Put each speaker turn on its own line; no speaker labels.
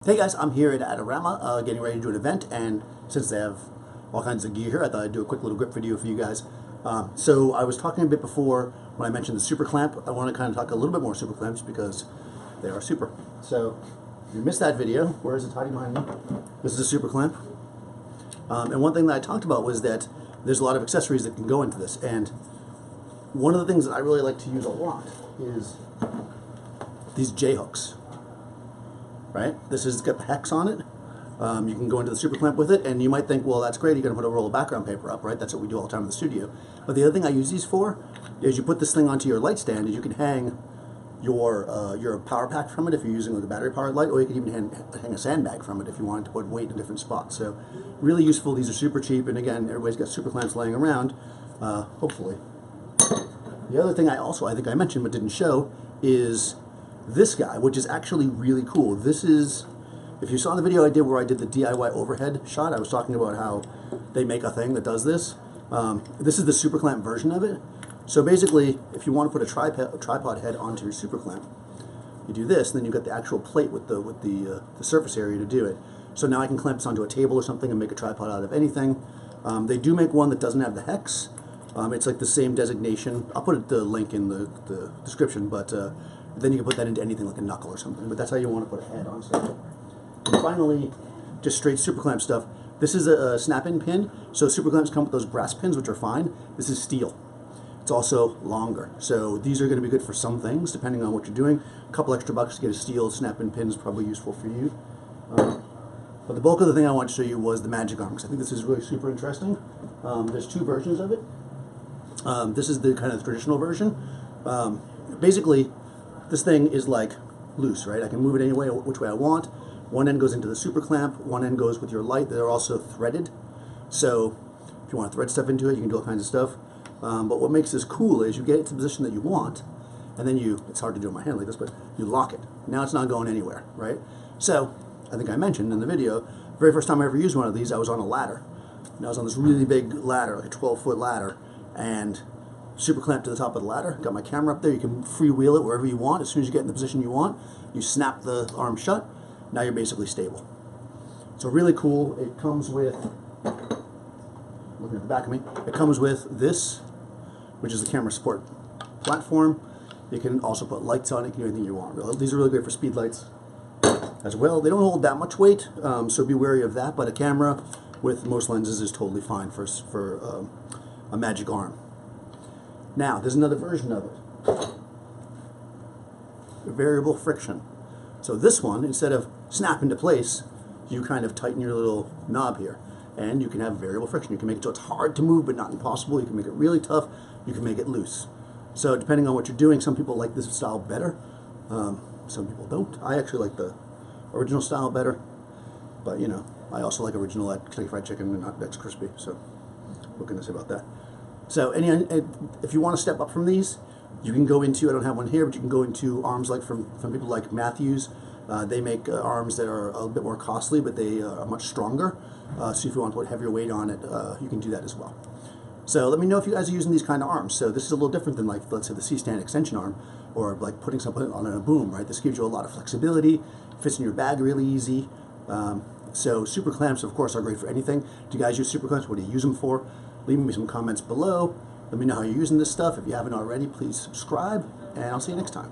Hey guys, I'm here at Adorama getting ready to do an event, and since they have all kinds of gear here, I thought I'd do a quick little grip video for you guys. So I was talking a bit before when I mentioned the super clamp. I want to kind of talk a little bit more super clamps because they are super. So if you missed that video, where is it hiding behind me? This is a super clamp. And one thing that I talked about was that there's a lot of accessories that can go into this, and one of the things that I really like to use a lot is these J-hooks. Right? This has got the hex on it. You can go into the super clamp with it, and you might think, well, that's great, you're going to put a roll of background paper up, right? That's what we do all the time in the studio. But the other thing I use these for is you put this thing onto your light stand, and you can hang your power pack from it if you're using like a battery powered light, or you can even hang a sandbag from it if you wanted to put weight in different spots. So really useful. These are super cheap, and again, everybody's got super clamps laying around, hopefully. The other thing I think I mentioned but didn't show is this guy, which is actually really cool. This is, if you saw the video I did where I did the DIY overhead shot, I was talking about how they make a thing that does this. This is the super clamp version of it. So basically, if you want to put a tripod head onto your super clamp, you do this, and then you've got the actual plate with the surface area to do it. So now I can clamp this onto a table or something and make a tripod out of anything. They do make one that doesn't have the hex. It's like the same designation. I'll put the link in the description, but then you can put that into anything like a knuckle or something, but that's how you want to put a head on stuff. And finally, just straight super clamp stuff. This is a snap-in pin, so super clamps come with those brass pins, which are fine. This is steel. It's also longer, so these are going to be good for some things, depending on what you're doing. A couple extra bucks to get a steel snap-in pin is probably useful for you. But the bulk of the thing I want to show you was the magic arm, because I think this is really super interesting. There's two versions of it. This is the kind of traditional version. Basically, this thing is like loose, right? I can move it any way, which way I want. One end goes into the super clamp, one end goes with your light. They're also threaded. So if you want to thread stuff into it, you can do all kinds of stuff. But what makes this cool is you get it to the position that you want, and then it's hard to do in my hand like this, but you lock it. Now it's not going anywhere, right? So I think I mentioned in the video, the very first time I ever used one of these, I was on a ladder. And I was on this really big ladder, like a 12-foot ladder, and super clamp to the top of the ladder, got my camera up there. You can freewheel it wherever you want. As soon as you get in the position you want, you snap the arm shut. Now you're basically stable. So really cool. It comes with, looking at the back of me, it comes with this, which is the camera support platform. You can also put lights on it. You can do anything you want. These are really great for speed lights as well. They don't hold that much weight, so be wary of that, but a camera with most lenses is totally fine for a magic arm. Now, there's another version of it. Variable friction. So this one, instead of snap into place, you kind of tighten your little knob here. And you can have variable friction. You can make it so it's hard to move, but not impossible. You can make it really tough. You can make it loose. So depending on what you're doing, some people like this style better. Some people don't. I actually like the original style better. But, you know, I also like original at Kentucky Fried Chicken and not that's crispy. So what can I say about that? So if you want to step up from these, you can go into, I don't have one here, but you can go into arms like from people like Matthews. They make arms that are a bit more costly, but they are much stronger. So if you want to put heavier weight on it, you can do that as well. So let me know if you guys are using these kind of arms. So this is a little different than, like, let's say the C-stand extension arm, or like putting something on a boom, right? This gives you a lot of flexibility, fits in your bag really easy. So super clamps, of course, are great for anything. Do you guys use super clamps? What do you use them for? Leave me some comments below. Let me know how you're using this stuff. If you haven't already, please subscribe, and I'll see you next time.